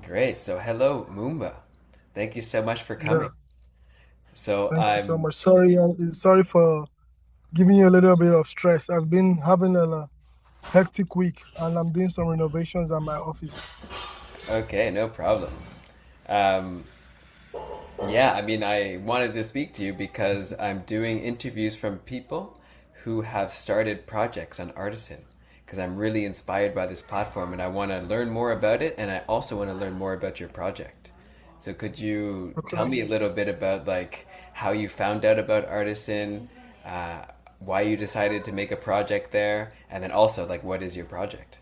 Great. So, hello, Moomba. Thank you so much for Yeah, coming. So, thank you so I'm much. Sorry for giving you a little bit of stress. I've been having a hectic week and I'm doing some renovations at my office. okay, no problem. Um, yeah, I mean, I wanted to speak to you because I'm doing interviews from people who have started projects on Artisan because I'm really inspired by this platform and I want to learn more about it and I also want to learn more about your project. So, could you tell Okay. me a little bit about like how you found out about Artisan, uh, why you decided to make a project there, and then also like what is your project?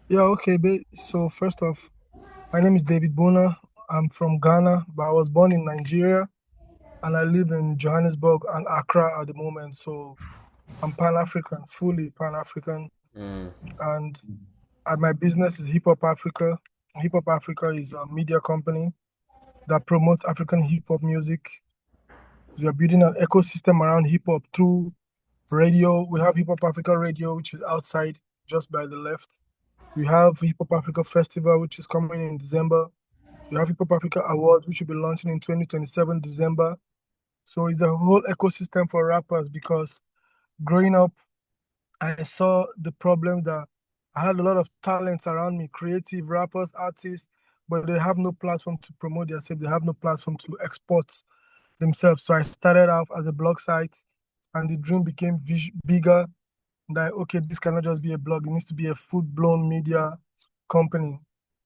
Yeah, okay. So first off, my name is David Bona. I'm from Ghana, but I was born in Nigeria and I live in Johannesburg and Accra at the moment. So I'm Pan-African, fully Pan-African. Mm, And my business is Hip Hop Africa. Hip Hop Africa is a media company that promotes African hip hop music. So we are building an ecosystem around hip hop through radio. We have Hip Hop Africa Radio, which is outside just by the left. We have Hip Hop Africa Festival, which is coming in December. We have Hip Hop Africa Awards, which will be launching in 2027 December. So it's a whole ecosystem for rappers because growing up, I saw the problem that I had a lot of talents around me, creative rappers, artists, but they have no platform to promote themselves. They have no platform to export themselves. So I started off as a blog site, and the dream became bigger. That okay, this cannot just be a blog; it needs to be a full-blown media company.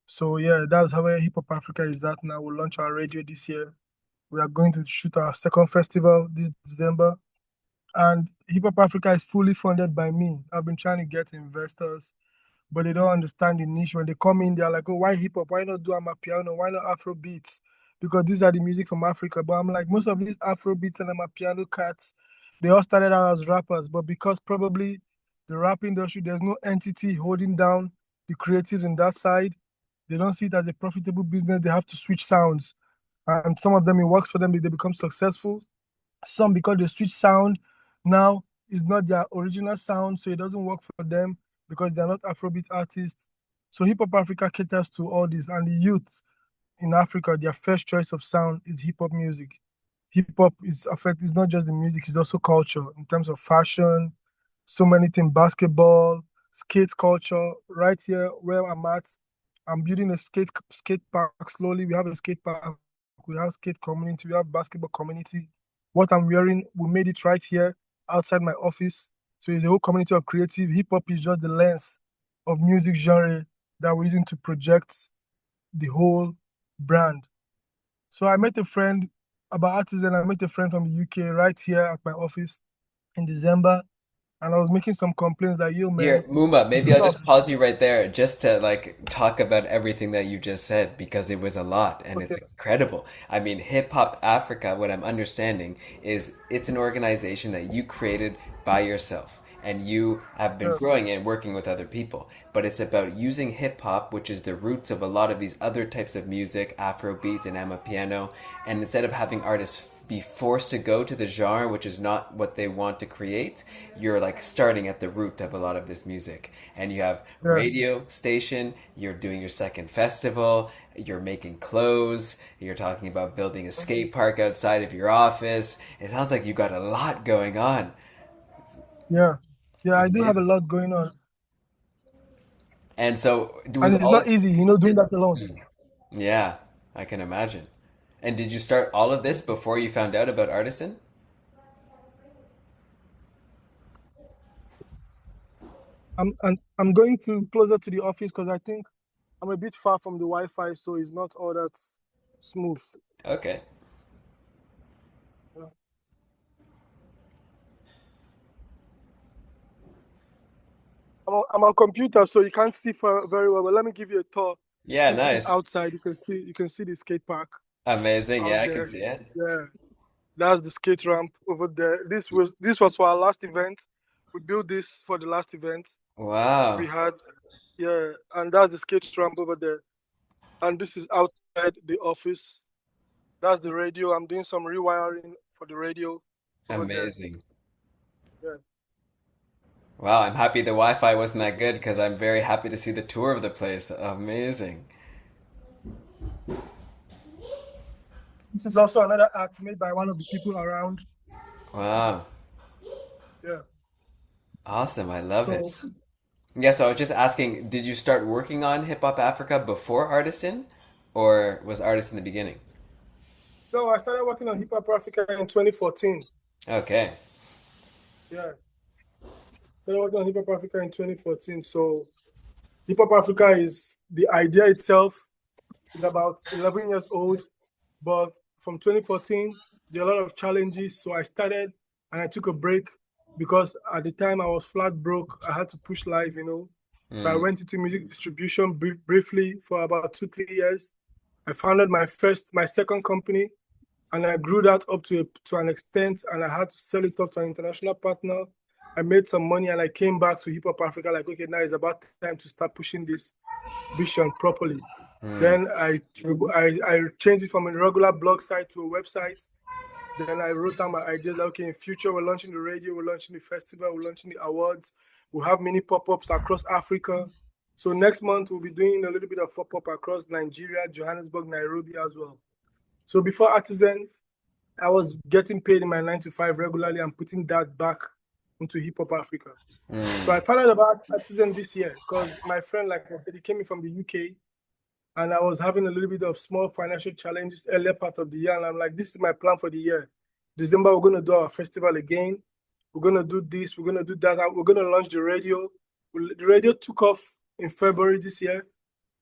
So yeah, that's how Hip Hop Africa is at now. We'll launch our radio this year. We are going to shoot our second festival this December, and Hip Hop Africa is fully funded by me. I've been trying to get investors, but they don't understand the niche. When they come in, they're like, "Oh, why hip hop? Why not do amapiano? Why not Afro beats? Because these are the music from Africa." But I'm like, most of these Afro beats and amapiano cats, they all started out as rappers, but because probably the rap industry, there's no entity holding down the creatives in that side. They don't see it as a profitable business. They have to switch sounds, and some of them it works for them. They become successful. Some because they switch sound now is not their original sound, so it doesn't work for them because they're not Afrobeat artists. So Hip Hop Africa caters to all this, and the youth in Africa, their first choice of sound is hip hop music. Hip hop is affect is not just the music, it's also culture in terms of fashion, so many things, basketball, skate culture. Right here where I'm at, I'm building a skate park slowly. We have a skate park, we have skate community, we have basketball community. What I'm wearing, we made it right here outside my office. So it's a whole community of creative. Hip hop is just the lens of music genre that we're using to project the whole brand. So I met a friend about Artizen. I met a friend from the UK right here at my office in December, and I was making some complaints like, "Yo, Here, man, Moomba, there's maybe a I'll lot of just pause you right there just to like talk about everything that you just said because it was a lot and okay, it's incredible. I mean, Hip Hop Africa, what I'm understanding is it's an organization that you created by yourself and you have been yeah, growing and working with other people. But it's about using hip hop, which is the roots of a lot of these other types of music, Afro beats and amapiano, and instead of having artists be forced to go to the genre which is not what they want to create, you're like starting at the root of a lot of this music, and you have yeah. radio station, you're doing your second festival, you're making clothes, you're talking about building a skate park outside of your office. It sounds like you got a lot going on. Yeah, yeah, I do have a Amazing. lot going on, And so it was and it's not all easy, doing that alone. yeah, I can imagine. And did you start all of this before you found out about Artisan? I'm going to closer to the office because I think I'm a bit far from the Wi-Fi, so it's not all that smooth. Okay. Yeah. I'm on computer, so you can't see very well. But let me give you a tour. Yeah, This is nice. outside. You can see the skate park Amazing. Yeah, out I can there. see it. Yeah. That's the skate ramp over there. This was for our last event. We built this for the last event we Wow. had. Yeah, and that's the skate ramp over there. And this is outside the office. That's the radio. I'm doing some rewiring for the radio over there. Amazing. Yeah. Wow, I'm happy the Wi-Fi wasn't that good because I'm very happy to see the tour of the place. Amazing. This is also another art made by one of the people around. Wow. Yeah. Awesome. I love it. So Yeah, so I was just asking, did you start working on Hip Hop Africa before Artisan, or was Artisan the beginning? no, I started working on Hip Hop Africa in 2014. Okay. Yeah. Started working on Hip Hop Africa in 2014. So Hip Hop Africa is the idea itself is about 11 years old, but from 2014, there are a lot of challenges. So I started and I took a break because at the time I was flat broke. I had to push life. So I Mm, went into music distribution briefly for about 2, 3 years. I founded my second company, and I grew that up to an extent, and I had to sell it off to an international partner. I made some money, and I came back to Hip Hop Africa. Like, okay, now it's about time to start pushing this vision properly. mm, Then I changed it from a regular blog site to a website. Then I wrote down my ideas. Like, okay, in future we're launching the radio, we're launching the festival, we're launching the awards. We'll have mini pop-ups across Africa. So next month we'll be doing a little bit of pop-up across Nigeria, Johannesburg, Nairobi as well. So before Artizen, I was getting paid in my 9 to 5 regularly and putting that back into Hip Hop Africa. So I mm. found out about Artizen this year because my friend, like I said, he came in from the UK, and I was having a little bit of small financial challenges earlier part of the year. And I'm like, this is my plan for the year. December, we're going to do our festival again. We're going to do this. We're going to do that. We're going to launch the radio. The radio took off in February this year.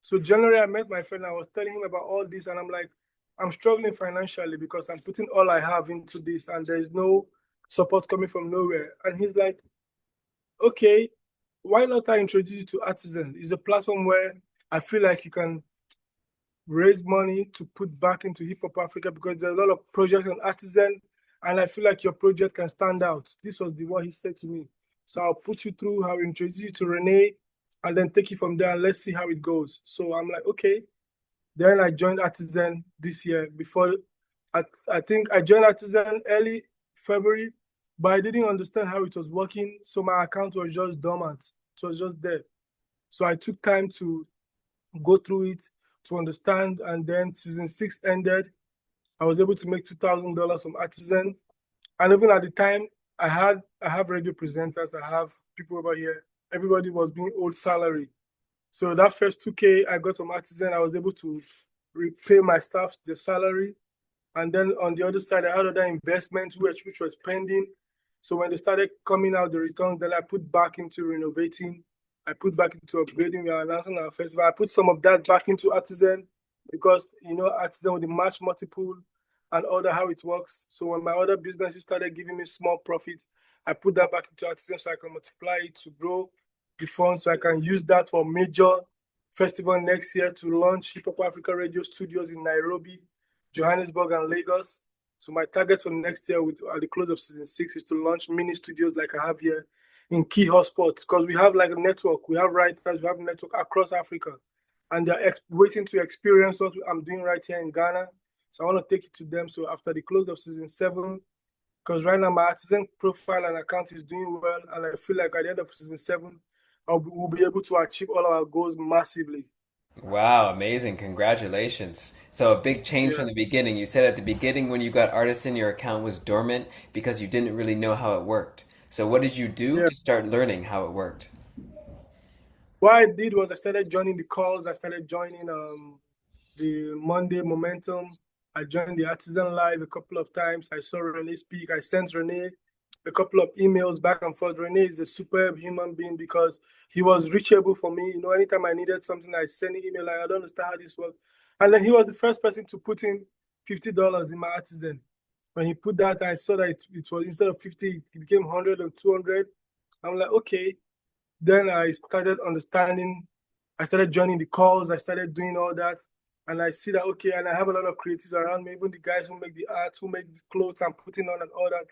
So January, I met my friend. I was telling him about all this, and I'm like, I'm struggling financially because I'm putting all I have into this, and there is no support coming from nowhere. And he's like, okay, why not I introduce you to Artizen? It's a platform where I feel like you can raise money to put back into Hip Hop Africa because there's a lot of projects on Artizen, and I feel like your project can stand out. This was the what he said to me. So I'll put you through, I'll introduce you to Renee, and then take it from there, and let's see how it goes. So I'm like, okay. Then I joined Artizen this year. Before, I think I joined Artizen early February, but I didn't understand how it was working. So my account was just dormant. It was just there. So I took time to go through it to understand. And then season 6 ended. I was able to make $2,000 from Artizen. And even at the time, I have radio presenters, I have people over here. Everybody was being owed salary. So that first 2K I got from Artizen, I was able to repay my staff the salary. And then on the other side, I had other investments which was pending. So when they started coming out the returns, then I put back into renovating. I put back into upgrading. We are announcing our festival. I put some of that back into Artizen because Artizen with the match multiple and other how it works. So when my other businesses started giving me small profits, I put that back into Artizen so I can multiply it to grow the fund so I can use that for major festival next year to launch Hip Hop Africa Radio Studios in Nairobi, Johannesburg, and Lagos. So my target for next year at the close of season 6 is to launch mini studios like I have here in key hotspots because we have like a network, we have writers, we have a network across Africa, and they're waiting to experience what I'm doing right here in Ghana. So I want to take it to them. So after the close of season 7, because right now my Artizen profile and account is doing well, and I feel like at the end of season 7, we'll be able to achieve all our goals massively. Wow, amazing. Congratulations. So a big change Yeah, from the beginning. You said at the beginning when you got Artisan, your account was dormant because you didn't really know how it worked. So what did you do yeah. to start learning how it worked? What I did was I started joining the calls. I started joining the Monday Momentum. I joined the Artisan Live a couple of times. I saw Renee speak. I sent Renee a couple of emails back and forth. Renee is a superb human being because he was reachable for me. Anytime I needed something, I sent an email. Like, I don't understand how this works. And then he was the first person to put in $50 in my Artisan. When he put that, I saw that it was instead of 50, it became 100 and 200. I'm like, okay. Then I started understanding. I started joining the calls. I started doing all that. And I see that, okay, and I have a lot of creatives around me, even the guys who make the art, who make the clothes I'm putting on and all that.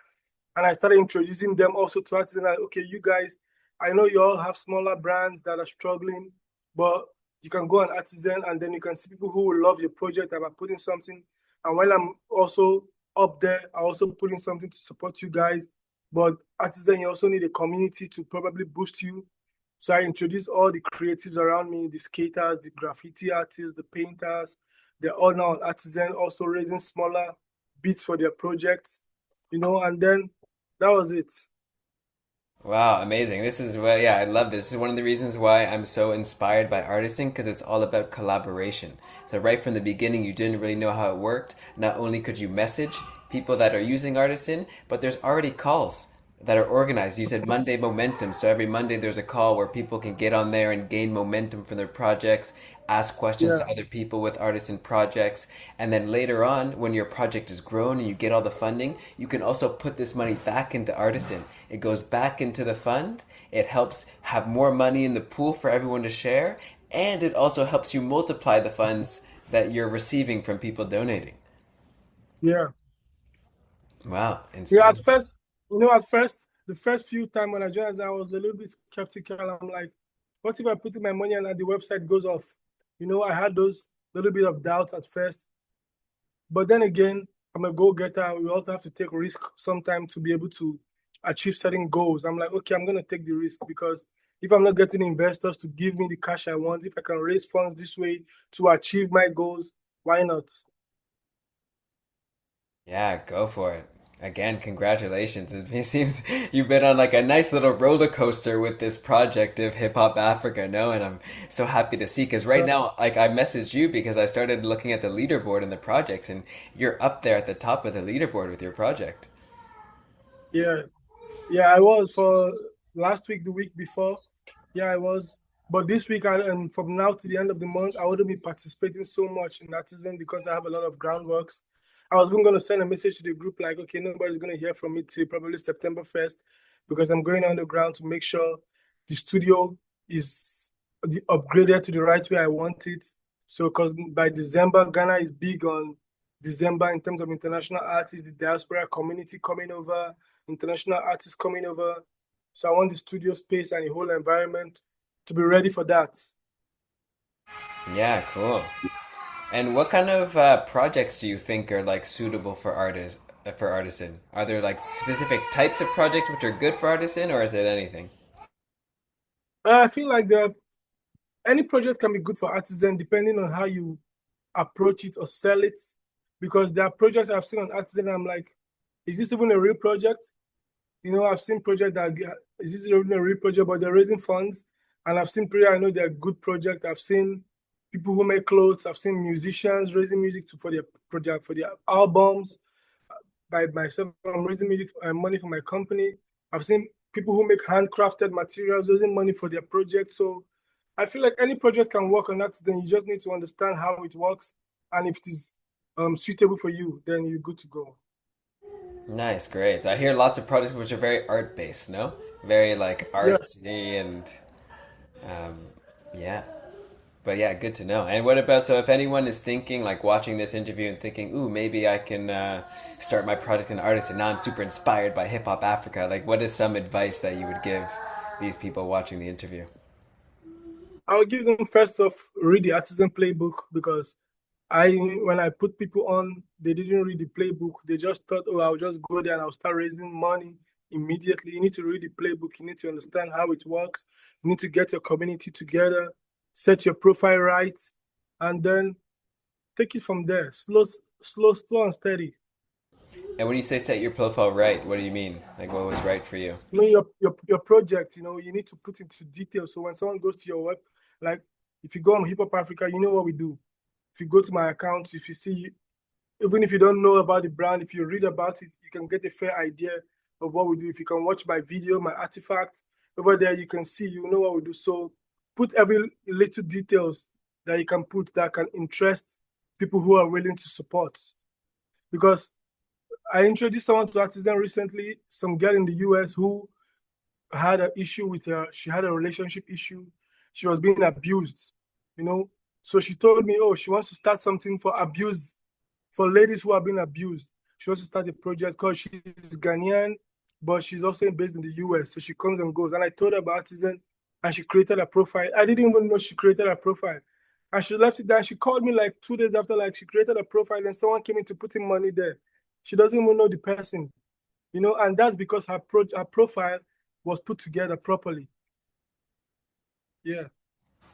And I started introducing them also to artists. And like, okay, you guys, I know you all have smaller brands that are struggling, but you can go on Artisan and then you can see people who will love your project about putting something. And while I'm also up there, I also putting something to support you guys. But Artizen, you also need a community to probably boost you. So I introduced all the creatives around me, the skaters, the graffiti artists, the painters. They're all now on Artizen, also raising smaller bits for their projects, and then that was it. Wow, amazing. This is what, yeah, I love this. This is one of the reasons why I'm so inspired by Artisan because it's all about collaboration. So, right from the beginning, you didn't really know how it worked. Not only could you message people that are using Artisan, but there's already calls that are organized. You said Monday Momentum. So, every Monday, there's a call where people can get on there and gain momentum for their projects, ask questions Yeah, to other people with Artisan projects. And then later on, when your project is grown and you get all the funding, you can also put this money back into Artisan. It goes back into the fund. It helps have more money in the pool for everyone to share. And it also helps you multiply the funds that you're receiving from people donating. yeah. Wow, Yeah, at inspiring. first, the first few time when I joined, I was a little bit skeptical. I'm like, what if I put in my money and the website goes off? I had those little bit of doubts at first. But then again, I'm a go-getter. We also have to take risk sometimes to be able to achieve certain goals. I'm like, okay, I'm gonna take the risk because if I'm not getting investors to give me the cash I want, if I can raise funds this way to achieve my goals, why not? Yeah, go for it. Again, congratulations. It seems you've been on like a nice little roller coaster with this project of Hip Hop Africa, no? And I'm so happy to see because right Uh, now, like I messaged you because I started looking at the leaderboard and the projects, and you're up there at the top of the leaderboard with your project. yeah, yeah, I was for last week, the week before. Yeah, I was. But this week, and from now to the end of the month, I wouldn't be participating so much in Artisan because I have a lot of groundworks. I was even going to send a message to the group like, okay, nobody's going to hear from me till probably September 1st because I'm going underground to make sure the studio is upgraded to the right way I want it. So, because by December, Ghana is big on December in terms of international artists, the diaspora community coming over, international artists coming over. So I want the studio space and the whole environment to be ready for that. Yeah, cool. And what kind of projects do you think are like suitable for artists for artisan? Are there like specific types of projects which are good for artisan, or is it anything? I feel like any project can be good for Artisan depending on how you approach it or sell it. Because there are projects I've seen on Artisan, I'm like, is this even a real project? I've seen projects that is this even a real project, but they're raising funds. And I've seen projects I know they're good projects. I've seen people who make clothes. I've seen musicians raising music for their project, for their albums. By myself, I'm raising music money for my company. I've seen people who make handcrafted materials raising money for their project. So I feel like any project can work on that. Then you just need to understand how it works, and if it is suitable for you, then you're good to go. Nice, great. I hear lots of projects which are very art based, no? Very like Yeah, artsy and um, yeah. But yeah, good to know. And what about so if anyone is thinking like watching this interview and thinking, "Ooh, maybe I can start my project in artist," and now I'm super inspired by Hip Hop Africa. Like, what is some advice that you would give these people watching the interview? I'll give them first off read the Artisan playbook because I when I put people on, they didn't read the playbook. They just thought, oh, I'll just go there and I'll start raising money immediately. You need to read the playbook. You need to understand how it works. You need to get your community together, set your profile right, and then take it from there. Slow and steady. And when you say set your profile right, what do you mean? Like, what was right for you? Your project, you need to put into detail. So when someone goes to your web, like if you go on Hip Hop Africa, you know what we do. If you go to my account, if you see, even if you don't know about the brand, if you read about it, you can get a fair idea of what we do. If you can watch my video, my artifact over there, you can see, you know what we do. So put every little details that you can put that can interest people who are willing to support. Because I introduced someone to Artisan recently, some girl in the US who had an issue with her. She had a relationship issue. She was being abused, you know. So she told me, oh, she wants to start something for abuse, for ladies who are being abused. She wants to start a project because she's Ghanaian, but she's also based in the US. So she comes and goes. And I told her about Artisan and she created a profile. I didn't even know she created a profile. And she left it there. She called me like 2 days after, like she created a profile and someone came in to put in money there. She doesn't even know the person. and that's because her profile was put together properly. Yeah,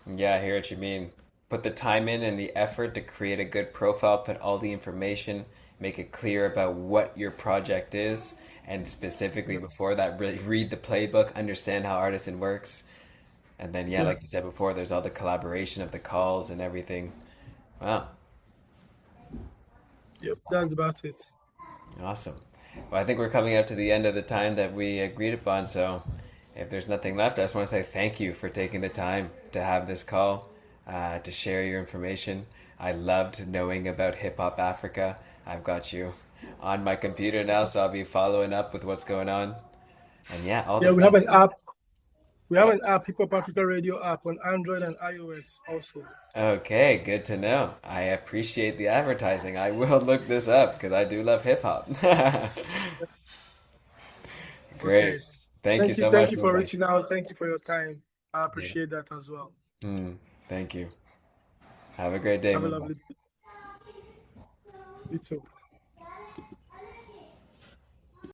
Yeah, I hear what you mean. Put the time in and the effort to create a good profile, put all the information, make it clear about what your project is, and specifically yeah, before that, really read the playbook, understand how Artisan works. And then, yeah, yeah, like you said before, there's all the collaboration of the calls and everything. Wow, yep. That's about it. awesome. Well, I think we're coming up to the end of the time that we agreed upon. So, if there's nothing left, I just want to say thank you for taking the time to have this call, to share your information. I loved knowing about Hip Hop Africa. I've got you on my computer now, so I'll be following up with what's going on. And yeah, all the Yeah, we have an best. app. We have Oh, an app, Hip Hop Africa Radio app on Android and iOS also. okay, good to know. I appreciate the advertising. I will look this up because I do love hip hop. Okay. Great. Thank you so Thank much, you my for friend. reaching out. Thank you for your time. I Yeah. appreciate that as well. Thank you. Have a great day, Have a my boy. lovely day. You too.